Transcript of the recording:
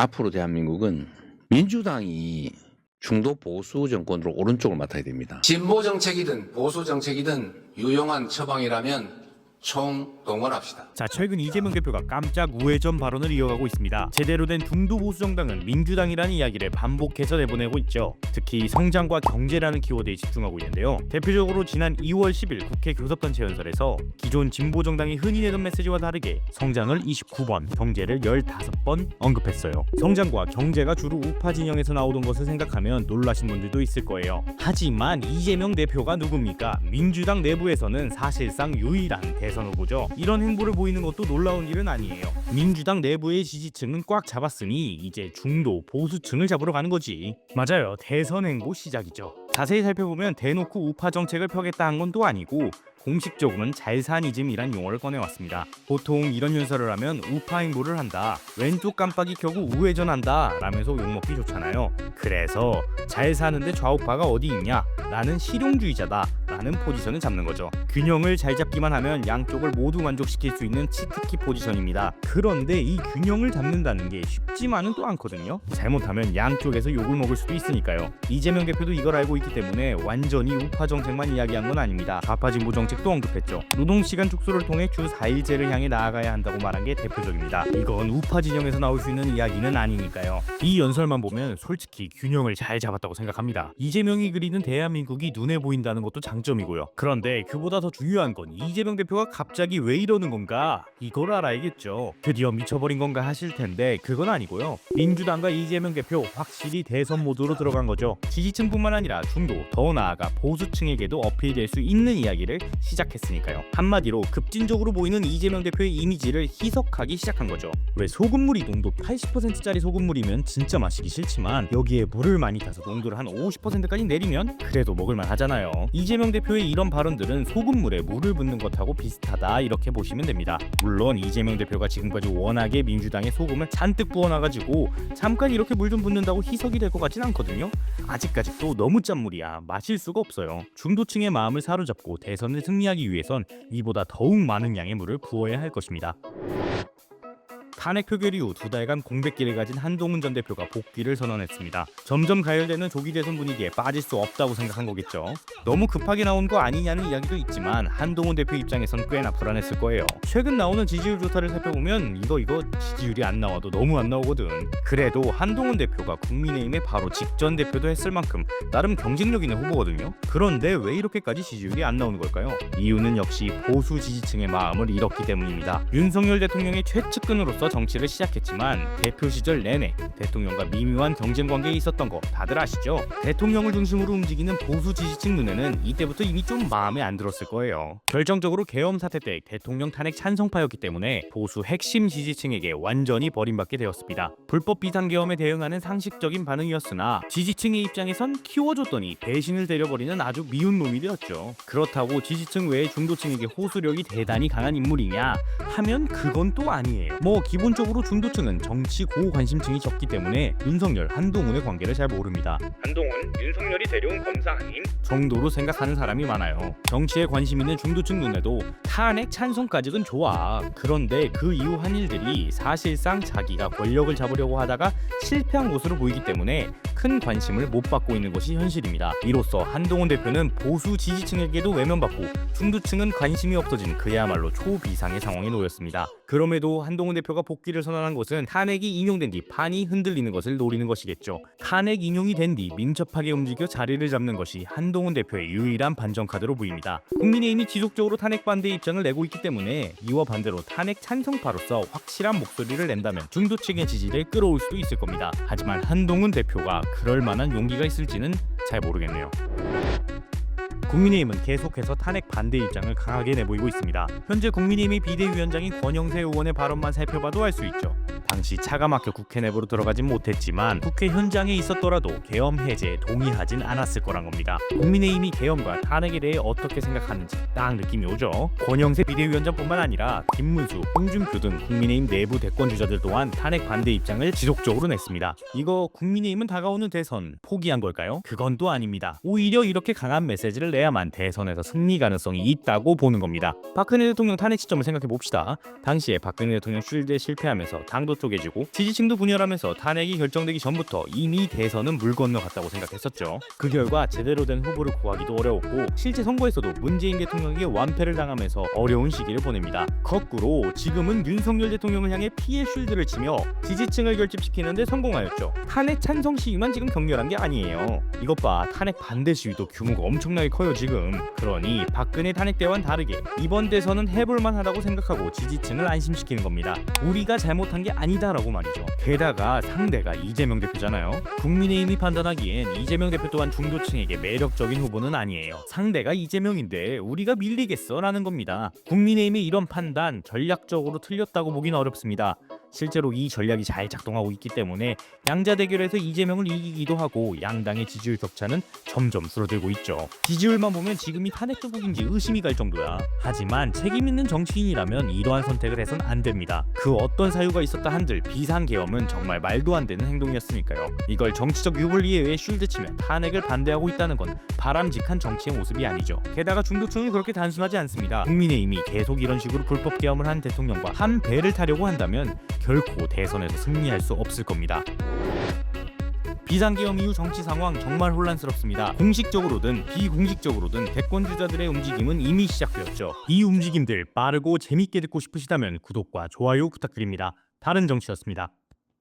앞으로 대한민국은 민주당이 중도 보수 정권으로 오른쪽을 맡아야 됩니다. 진보 정책이든 보수 정책이든 유용한 처방이라면 총동원합시다. 자, 최근 이재명 대표가 깜짝 우회전 발언을 이어가고 있습니다. 제대로 된 중도 보수 정당은 민주당이라는 이야기를 반복해서 내보내고 있죠. 특히 성장과 경제라는 키워드에 집중하고 있는데요. 대표적으로 지난 2월 10일 국회 교섭단체 연설에서 기존 진보 정당이 흔히 내던 메시지와 다르게 성장을 29번, 경제를 15번 언급했어요. 성장과 경제가 주로 우파 진영에서 나오던 것을 생각하면 놀라신 분들도 있을 거예요. 하지만 이재명 대표가 누굽니까? 민주당 내부에서는 사실상 유일한 대선 후보죠. 이런 행보를 보이는 것도 놀라운 일은 아니에요. 민주당 내부의 지지층은 꽉 잡았으니 이제 중도 보수층을 잡으러 가는 거지. 맞아요. 대선 행보 시작이죠. 자세히 살펴보면 대놓고 우파 정책을 펴겠다 한 건 또 아니고 공식적으로는 잘사니즘이란 용어를 꺼내왔습니다. 보통 이런 연설을 하면 우파 행보를 한다, 왼쪽 깜빡이 켜고 우회전한다 라면서 욕먹기 좋잖아요. 그래서 잘 사는데 좌우파가 어디 있냐, 나는 실용주의자다 라는 포지션을 잡는 거죠. 균형을 잘 잡기만 하면 양쪽을 모두 만족시킬 수 있는 치트키 포지션입니다. 그런데 이 균형을 잡는다는 게 쉽지만은 또 않거든요. 잘못하면 양쪽에서 욕을 먹을 수도 있으니까요. 이재명 대표도 이걸 알고 있기 때문에 완전히 우파 정책만 이야기한 건 아닙니다. 좌파 진보 정책도 언급했죠. 노동시간 축소를 통해 주 4일제를 향해 나아가야 한다고 말한 게 대표적입니다. 이건 우파 진영에서 나올 수 있는 이야기는 아니니까요. 이 연설만 보면 솔직히 균형을 잘 잡았다고 생각합니다. 이재명이 그리는 대한민국이 눈에 보인다는 것도 장점이고요. 그런데 그보다 더 중요한 건 이재명 대표가 갑자기 왜 이러는 건가? 이걸 알아야겠죠. 드디어 미쳐버린 건가 하실 텐데 그건 아니고요. 민주당과 이재명 대표 확실히 대선 모드로 들어간 거죠. 지지층뿐만 아니라 중도, 더 나아가 보수층에게도 어필될 수 있는 이야기를 시작했으니까요. 한마디로 급진적으로 보이는 이재명 대표의 이미지를 희석하기 시작한 거죠. 왜 소금물이 농도 80%짜리 소금물이면 진짜 마시기 싫지만 여기에 물을 많이 타서 농도를 한 50%까지 내리면 그래도 먹을만 하잖아요. 이재명 대표의 이런 발언들은 소금물에 물을 붓는 것하고 비슷하다 이렇게 보시면 됩니다. 물론 이재명 대표가 지금까지 워낙에 민주당에 소금을 잔뜩 부어놔가지고 잠깐 이렇게 물 좀 붓는다고 희석이 될 것 같진 않거든요. 아직까지도 너무 짠물이야. 마실 수가 없어요. 중도층의 마음을 사로잡고 대선을 승리하기 위해선 이보다 더욱 많은 양의 물을 부어야 할 것입니다. 탄핵 표결 이후 2달간 공백기를 가진 한동훈 전 대표가 복귀를 선언했습니다. 점점 가열되는 조기 대선 분위기에 빠질 수 없다고 생각한 거겠죠. 너무 급하게 나온 거 아니냐는 이야기도 있지만 한동훈 대표 입장에선 꽤나 불안했을 거예요. 최근 나오는 지지율 조사를 살펴보면 이거 지지율이 안 나와도 너무 안 나오거든. 그래도 한동훈 대표가 국민의힘의 바로 직전 대표도 했을 만큼 나름 경쟁력 있는 후보거든요. 그런데 왜 이렇게까지 지지율이 안 나오는 걸까요? 이유는 역시 보수 지지층의 마음을 잃었기 때문입니다. 윤석열 대통령의 최측근으로서 정치를 시작했지만 대표 시절 내내 대통령과 미묘한 경쟁 관계에 있었던 거 다들 아시죠? 대통령을 중심으로 움직이는 보수 지지층 눈에는 이때부터 이미 좀 마음에 안 들었을 거예요. 결정적으로 계엄 사태 때 대통령 탄핵 찬성파였기 때문에 보수 핵심 지지층에게 완전히 버림받게 되었습니다. 불법 비상계엄에 대응하는 상식적인 반응이었으나 지지층의 입장에선 키워줬더니 배신을 때려버리는 아주 미운 놈이 되었죠. 그렇다고 지지층 외의 중도층에게 호소력이 대단히 강한 인물이냐 하면 그건 또 아니에요. 기본적으로 중도층은 정치 고관심층이 적기 때문에 윤석열, 한동훈의 관계를 잘 모릅니다. 한동훈, 윤석열이 데려온 검사 아님? 정도로 생각하는 사람이 많아요. 정치에 관심 있는 중도층 눈에도 탄핵 찬성까지는 좋아. 그런데 그 이후 한 일들이 사실상 자기가 권력을 잡으려고 하다가 실패한 것으로 보이기 때문에 큰 관심을 못 받고 있는 것이 현실입니다. 이로써 한동훈 대표는 보수 지지층에게도 외면받고 중도층은 관심이 없어진 그야말로 초비상의 상황에 놓였습니다. 그럼에도 한동훈 대표가 복귀를 선언한 것은 탄핵이 인용된 뒤 판이 흔들리는 것을 노리는 것이겠죠. 탄핵 인용이 된 뒤 민첩하게 움직여 자리를 잡는 것이 한동훈 대표의 유일한 반전카드로 보입니다. 국민의힘이 지속적으로 탄핵 반대 입장을 내고 있기 때문에 이와 반대로 탄핵 찬성파로서 확실한 목소리를 낸다면 중도층의 지지를 끌어올 수도 있을 겁니다. 하지만 한동훈 대표가 그럴 만한 용기가 있을지는 잘 모르겠네요. 국민의힘은 계속해서 탄핵 반대 입장을 강하게 내보이고 있습니다. 현재 국민의힘의 비대위원장인 권영세 의원의 발언만 살펴봐도 알 수 있죠. 당시 차가 막혀 국회 내부로 들어가진 못했지만 국회 현장에 있었더라도 계엄 해제에 동의하진 않았을 거란 겁니다. 국민의힘이 계엄과 탄핵에 대해 어떻게 생각하는지 딱 느낌이 오죠. 권영세 비대위원장뿐만 아니라 김문수, 홍준표 등 국민의힘 내부 대권 주자들 또한 탄핵 반대 입장을 지속적으로 냈습니다. 이거 국민의힘은 다가오는 대선 포기한 걸까요? 그건 또 아닙니다. 오히려 이렇게 강한 메시지를 내야만 대선에서 승리 가능성이 있다고 보는 겁니다. 박근혜 대통령 탄핵 시점을 생각해 봅시다. 당시에 박근혜 대통령 출대 실패하면서 당도 여론도 쪼개지고 지지층도 분열하면서 탄핵이 결정되기 전부터 이미 대선은 물 건너갔다고 생각했었죠. 그 결과 제대로 된 후보를 구하기도 어려웠고 실제 선거에서도 문재인 대통령에게 완패를 당하면서 어려운 시기를 보냅니다. 거꾸로 지금은 윤석열 대통령을 향해 피해 쉴드를 치며 지지층을 결집시키는 데 성공하였죠. 탄핵 찬성 시위만 지금 격렬한 게 아니에요. 이것 봐, 탄핵 반대 시위도 규모가 엄청나게 커요 지금. 그러니 박근혜 탄핵 때와는 다르게 이번 대선은 해볼만 하다고 생각하고 지지층을 안심시키는 겁니다. 우리가 잘못한 게 아니다라고 말이죠. 게다가 상대가 이재명 대표잖아요. 국민의힘이 판단하기엔 이재명 대표 또한 중도층에게 매력적인 후보는 아니에요. 상대가 이재명인데 우리가 밀리겠어 라는 겁니다. 국민의힘의 이런 판단 전략적으로 틀렸다고 보긴 어렵습니다. 실제로 이 전략이 잘 작동하고 있기 때문에 양자 대결에서 이재명을 이기기도 하고 양당의 지지율 격차는 점점 줄어들고 있죠. 지지율만 보면 지금이 탄핵 조국인지 의심이 갈 정도야. 하지만 책임 있는 정치인이라면 이러한 선택을 해선 안 됩니다. 그 어떤 사유가 있었다 한들 비상계엄은 정말 말도 안 되는 행동이었으니까요. 이걸 정치적 유불리에 의해 쉴드치며 탄핵을 반대하고 있다는 건 바람직한 정치의 모습이 아니죠. 게다가 중도층이 그렇게 단순하지 않습니다. 국민의힘이 계속 이런 식으로 불법 계엄을 한 대통령과 한 배를 타려고 한다면 결코 대선에서 승리할 수 없을 겁니다. 비상계엄 이후 정치 상황 정말 혼란스럽습니다. 공식적으로든 비공식적으로든 대권 주자들의 움직임은 이미 시작되었죠. 이 움직임들 빠르고 재밌게 듣고 싶으시다면 구독과 좋아요 부탁드립니다. 다른 정치였습니다.